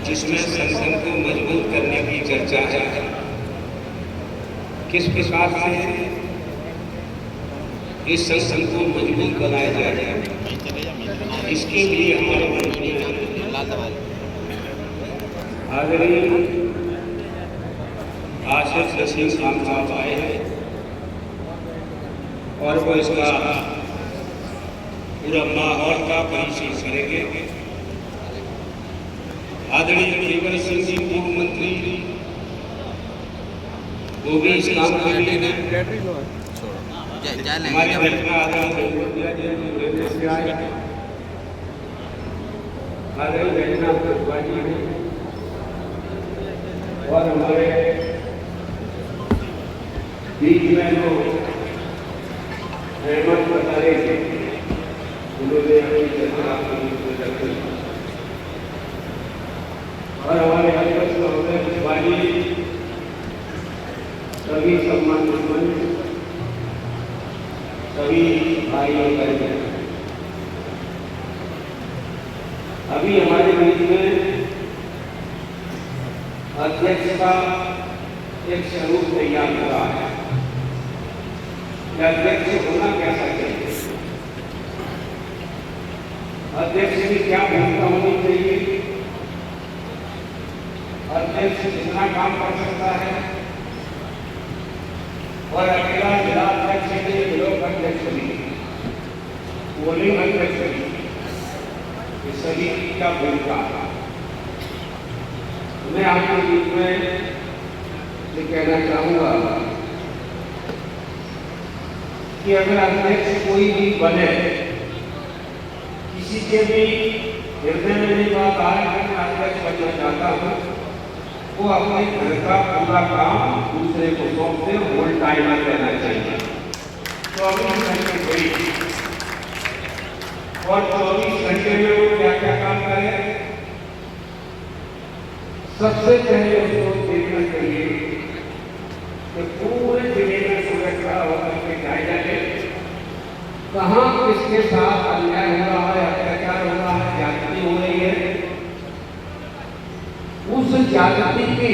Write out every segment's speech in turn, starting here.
जिसमें संगठन को मजबूत करने की चर्चा है। किस प्रकार से इस संगठन को मजबूत बनाया जाए, इसके लिए हमारे मंत्री आदरणीय आशीष रसीद साहब आए हैं और वो इसका पूरा माहौल का परिशीलन करेंगे। आदरणीय केवल सिंह जी पूर्व मंत्री वो भी इस काम के लिए हमारे घटना आदरणीय घटना और हमारे बीच में जो रहमत बता रहे थे उन्होंने अपनी चर्चा और हमारे अध्यक्ष महोदय वाली सभी सम्मान सभी भाइयों बहनों, अभी हमारे बीच में अध्यक्ष का एक स्वरूप तैयार हो रहा है। अध्यक्ष होना कैसा चाहिए, अध्यक्ष की क्या भूमिका होनी चाहिए, अध्यक्ष कितना काम कर सकता है और अकेला जिला अध्यक्ष भी, ब्लॉक अध्यक्ष भी, पोलिंग अध्यक्ष भी, ये सभी का भूमिका। मैं आपके बीच में ये कहना चाहूंगा कि अगर अध्यक्ष कोई भी बने, किसी के भी हृदय में ये बात आए कि मैं अध्यक्ष बनना चाहता हूँ, वो अपने घर का पूरा काम दूसरे को सौंप दे, होल टाइमर रहना चाहिए। 24 घंटे कोई और 24 घंटे में वो क्या क्या काम करे, सबसे पहले उसको देखना चाहिए कि पूरे जिले में सुरक्षा होकर के जायजा ले, कहाँ किसके साथ अन्याय हो रहा है, अत्याचार हो रहा है, ज्यादती हो रही है, उस जागृति की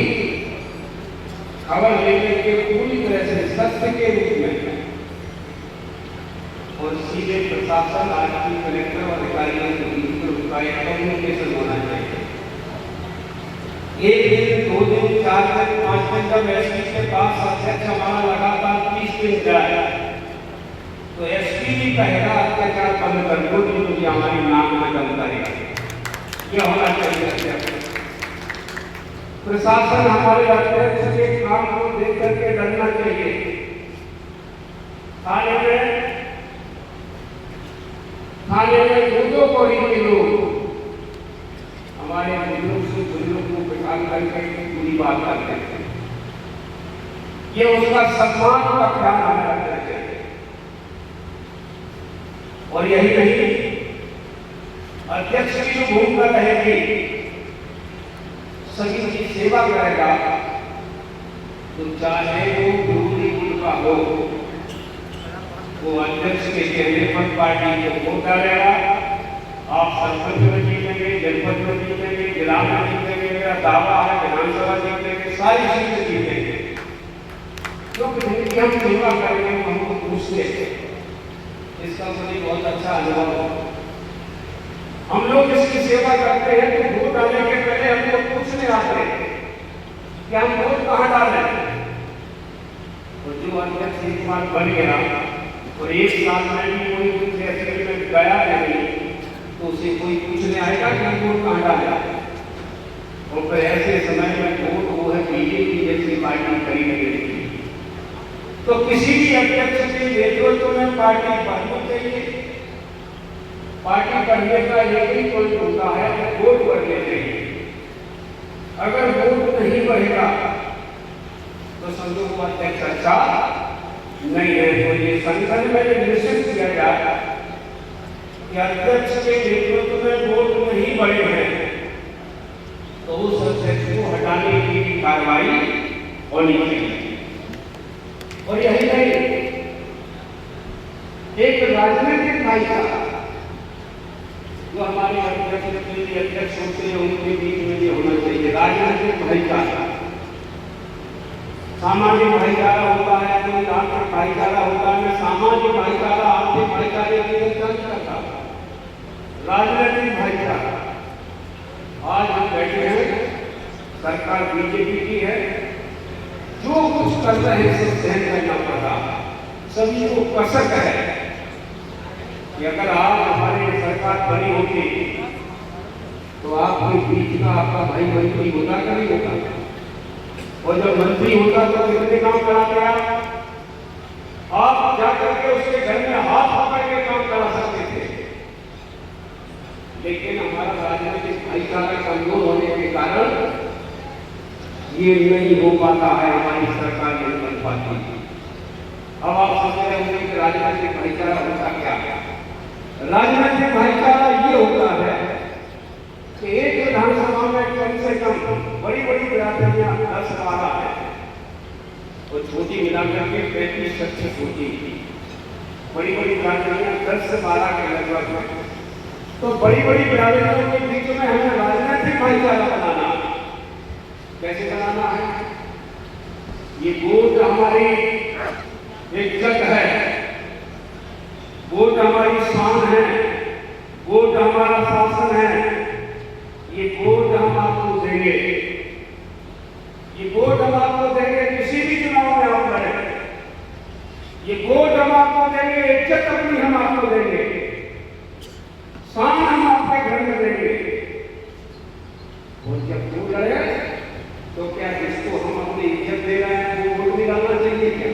खबर लेने के पूरी तरह से सत्य के रूप में और सीधे प्रशासन, आरटी, कलेक्टर और अधिकारियों के बीच उसका एक कम्युनिकेशन होना चाहिए। एक दिन, 2 दिन, 4 दिन, 5 दिन जब एसपी के पास अध्यक्ष हमारा लगातार 30 दिन जाए तो एसपी भी कहेगा अत्याचार बंद कर दो, मुझे हमारी नाक में दम करेगा। यह होना चाहिए। प्रशासन हमारे अध्यक्ष के काम को देख करके डरना चाहिए। थाने में दूधों को ही के लोग हमारे बुजुर्ग को बिठा करके पूरी बात करते थे। ये उसका सम्मान का ख्याल हमें रखना चाहिए। और यही नहीं, अध्यक्ष की जो भूमिका रहेगी, सभी की सेवा करेगा, तो चाहे वो विरोधी गुट का हो, वो अध्यक्ष के कहने पर पार्टी को वोट डालेगा। आप सरपंच में जीतेंगे, जनपद में जीतेंगे, जिला में जीतेंगे, मेरा दावा है विधानसभा जीतेंगे, सारी चीजें जीतेंगे। क्योंकि हम सेवा करेंगे, हमको पूछते इसका मुझे बहुत अच्छा अनुभव है। हम लोग इसकी सेवा करते हैं तो वोट डालने के पहले हमको पूछने आते हैं कि हम वोट कहाँ डालें। और जो अध्यक्ष एक बार बन गया और एक साल में भी कोई दूसरे असेंबली में गया नहीं तो उसे कोई पूछने आएगा कि हम वोट कहाँ डालें। और फिर ऐसे समय में वोट वो है बीजेपी जैसी पार्टी खरीद। तो किसी भी अध्यक्ष के नेतृत्व में पार्टी बढ़नी चाहिए। पार्टी बढ़ने का एक ही कोई होता है कि वोट बढ़ने चाहिए। अगर वोट नहीं बढ़ेगा तो समझो वो अध्यक्ष अच्छा नहीं है। तो ये संसद में जब निश्चित किया जाए कि अध्यक्ष के नेतृत्व में वोट नहीं बढ़े हैं तो उस अध्यक्ष को हटाने की कार्रवाई होनी चाहिए। और यही नहीं, एक राजनीतिक भाईचारा जो हमारे अध्यक्ष होते हैं उनके बीच में ये होना चाहिए। राजनीतिक भाईचारा, सामाजिक भाईचारा होता है, कोई आर्थिक भाईचारा होता है। मैं सामाजिक भाईचारा, आर्थिक भाईचारे की चर्चा नहीं करता, राजनीतिक भाईचारा। आज हम बैठे हैं, सरकार बीजेपी की है, जो कुछ कर रहे हैं सब सहन करना पड़ रहा। सभी को कसक है कि अगर आप हमारी सरकार बनी होती तो आपके बीच का आपका भाई मंत्री होता कि नहीं होता, और जब मंत्री होता तो कितने काम कराते आप जाकर के उसके घर में हाथ पकड़ के काम करा सकते थे। लेकिन हमारा राजनीतिक भाईचारा कमजोर होने के कारण ये नहीं हो पाता है, हमारी सरकार नहीं बन पाती। अब आप समझ रहे होंगे कि राजनीतिक भाईचारा होता क्या है। राजनीतिक भाईचारा ये होता है कि एक विधानसभा में कम से कम बड़ी बड़ी बिरादरियां 10-12 है, और छोटी मिलाकर के 35-36 होती। बड़ी बड़ी बिरादरियां 10 से 12 के लगभग है। तो बड़ी बड़ी बिरादरियों के बीच में हमें राजनीतिक भाईचारा बनाना। कैसे बनाना है? ये वोट हमारी इज्जत है, वोट हमारी शान है, वोट हमारा शासन है। ये वोट हम आपको देंगे, ये वोट हम आपको देंगे किसी भी चुनाव में आप लड़े, ये वोट हम आपको देंगे, इज्जत अपनी हम आपको देंगे, शान हम आपके घर में देंगे। और जब वो लड़े तो क्या जिसको हम अपनी इज्जत दे रहे हैं वो वोट भी डालना चाहिए? क्या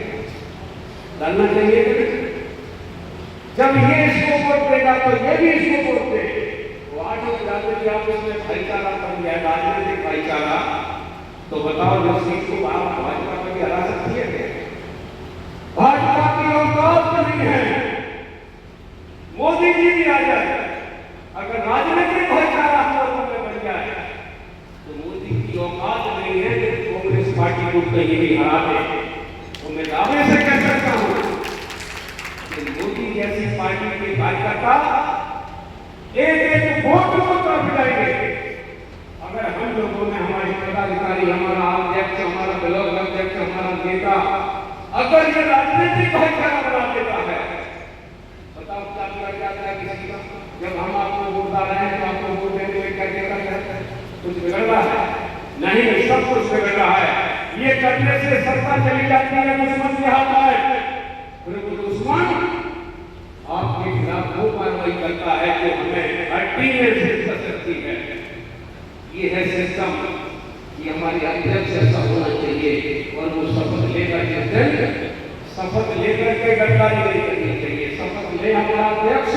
डालना चाहिए? जब ये इसको वोट देगा तो ये भी इसको वोट दे। वो आज आप उसमें भाईचारा बन गया, राजनीतिक भाईचारा। तो बताओ, जो सीट को आप भाजपा कभी हरा सकती है क्या? भाजपा की औकात नहीं है। मोदी जी भी आ जाए, अगर राजनीतिक भाईचारा हम लोगों में बन जाए तो मोदी की औकात नहीं है कि कांग्रेस पार्टी को कहीं भी हरा दे। तो मैं दावे से कह सकता हूं कि मोदी जैसी पार्टी के कार्यकर्ता एक वोट को तरफ जाएंगे। अगर हम लोगों ने, हमारे पदाधिकारी, हमारा अध्यक्ष, हमारा ब्लॉक अध्यक्ष, हमारा नेता अगर ये राजनीतिक भाईचारा बना देता है, बताओ क्या किया जाता है किसी का? जब हम आपको वोट डाल रहे हैं तो आपको वोट देने में क्या कहता है? कुछ बिगड़ रहा है? नहीं, सब कुछ बिगड़ रहा है। ये करने से सत्ता चली जाती है दुश्मन के हाथ में, फिर वो दुश्मन आपके खिलाफ वो कार्रवाई करता है जो हमें हड्डी में से कर सकती है। ये है सिस्टम कि हमारे अध्यक्ष ऐसा होना चाहिए, और वो शपथ लेकर के दिन शपथ लेकर के गद्दारी नहीं करनी चाहिए। शपथ ले हमारा अध्यक्ष,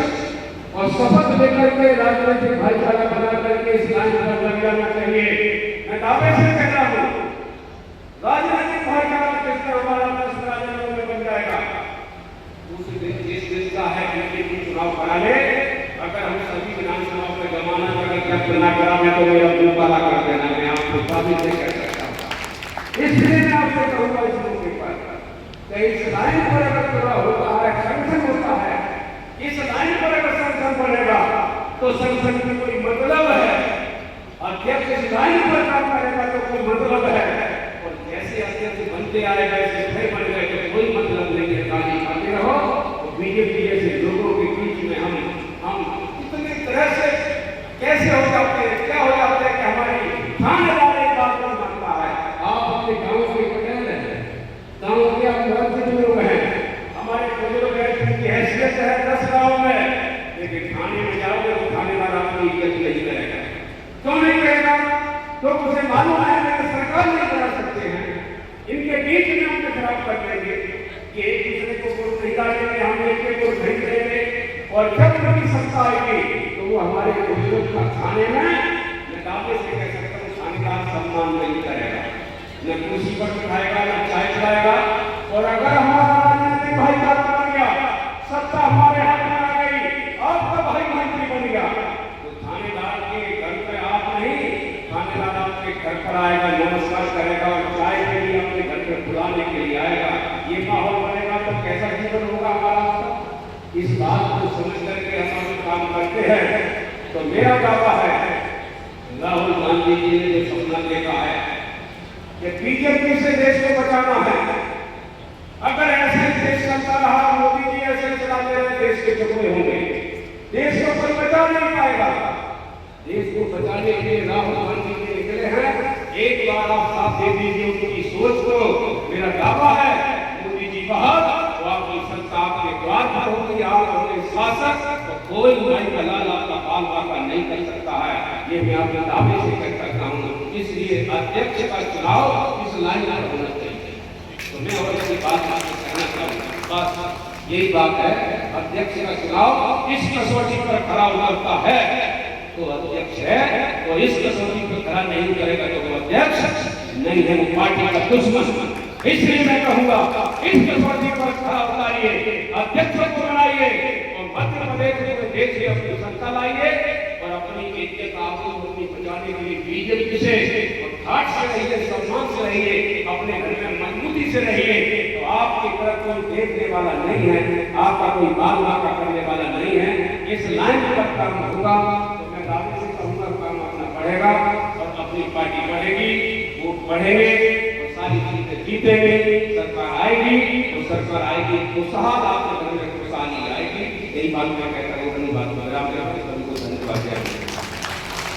और शपथ लेकर के राजनीतिक भाईचारा बना करके इस लाइन पर लग जाना चाहिए। मैं दावे से कह रहा हूँ, राजनीतिक भाईचारा किससे हमारा 10 राज्यों में बन जाएगा। दूसरे दिन जिस दिन का है कि चुनाव करा ले, अगर हम सभी विधानसभाओं में जमाना अगर जब्त न करा मैं तो मेरा मुंह काला कर देना। मैं आपको साबित नहीं कर सकता हूँ। इसलिए मैं आपसे कहूँगा इस मौके पर इस लाइन पर अगर पूरा होता है, संगठन होता है, इस लाइन पर अगर संगठन बनेगा तो संगठन की कोई मतलब है। अध्यक्ष इस लाइन पर काम करेगा तो कोई मतलब है, और जैसे अध्यक्ष बनते आए वैसे फिर बन गए तो कोई मतलब नहीं है। गाली खाते रहो। बीजेपी जैसे लोगों के बीच में हम कितने तरह से कैसे हो जाते हैं, क्या हो जाते हैं कि हमारी थानेदार एक बात नहीं मानता है। आप अपने गांव के पटेल हैं, गांव के आप बहुत लोग हैं, हमारे बुजुर्ग हैं जिनकी हैसियत है 10 गाँव में, लेकिन थाने में जाओगे तो थानेदार आपकी इज्जत नहीं करेगा। क्यों नहीं करेगा? तो उसे मालूम है कि सरकार नहीं करा सकते हैं, इनके बीच में हमने खराब कर देंगे कि एक दूसरे को वोट नहीं डालेंगे, हम एक को नहीं देंगे, और जब कभी सत्ता आएगी तो वो हमारे बुजुर्ग का खाने में मैं दावे से कह सकता हूँ थानेदार सम्मान नहीं करेगा, न कुर्सी पर बिठाएगा, न चाय पिलाएगा। और अगर हमारा राजनीतिक भाईचारा बन गया, सत्ता हमारे हाथ में आ गई, आपका भाई मंत्री बन गया, तो थानेदार के घर पे आप नहीं, थानेदार आपके घर पर आएगा, नमस्कार करेगा और चाय के लिए अपने घर पे बुलाने के लिए आएगा। ये माहौल बनेगा तो कैसा जीवन होगा हमारा? इस बात को समझ करके हम काम करते हैं तो मेरा दावा है राहुल गांधी जी ने जो सपना देखा है कि बीजेपी से देश को बचाना है, अगर ऐसे देश चलता रहा, मोदी जी ऐसे चलाते रहे, देश के टुकड़े होंगे, देश को कोई बचा नहीं पाएगा। देश को बचाने के लिए राहुल गांधी जी निकले हैं। एक बार आप साथ दे दीजिए उनकी सोच को। मेरा दावा है मोदी जी बाहर तो आपकी संस्था के द्वार पर होगी, आप होंगे शासक, तो कोई भाई दलाल आपका बाल बाका नहीं कर सकता है। ये मैं अपने दावे से कह सकता हूँ। इसलिए अध्यक्ष का चुनाव इस लाइन पर होना चाहिए। तो मैं और इसकी बात आपको कहना चाहूँगा, बस यही बात है। अध्यक्ष का चुनाव इस कसौटी पर खरा उतरता है तो अध्यक्ष है, तो इस कसौटी पर खरा नहीं करेगा तो वो अध्यक्ष नहीं है, वो पार्टी का दुश्मन। इसलिए मैं कहूँगा इस कसौटी पर खरा उतारिए, अध्यक्ष को बनाइए और मध्य प्रदेश में देश से अपनी सत्ता लाइए और अपनी इज्जत आबरू अपनी बचाने के लिए बीजेपी से और ठाट से रहिए, सम्मान से रहिए, अपने घर में मजबूती से रहिए। तो आपकी तरफ कोई देखने वाला नहीं है, आपका कोई बाल बाका करने वाला नहीं है। इस लाइन पर काम होगा तो मैं दावे से कहूँगा काम अपना बढ़ेगा और अपनी पार्टी बढ़ेगी, वोट बढ़ेंगे और सारी चीजें जीतेंगे। सरकार आएगी तो सरकार आएगी, खुशहाल आपके घर में खुशहाली आएगी। यही बात मैं कहता हूँ। धन्यवाद।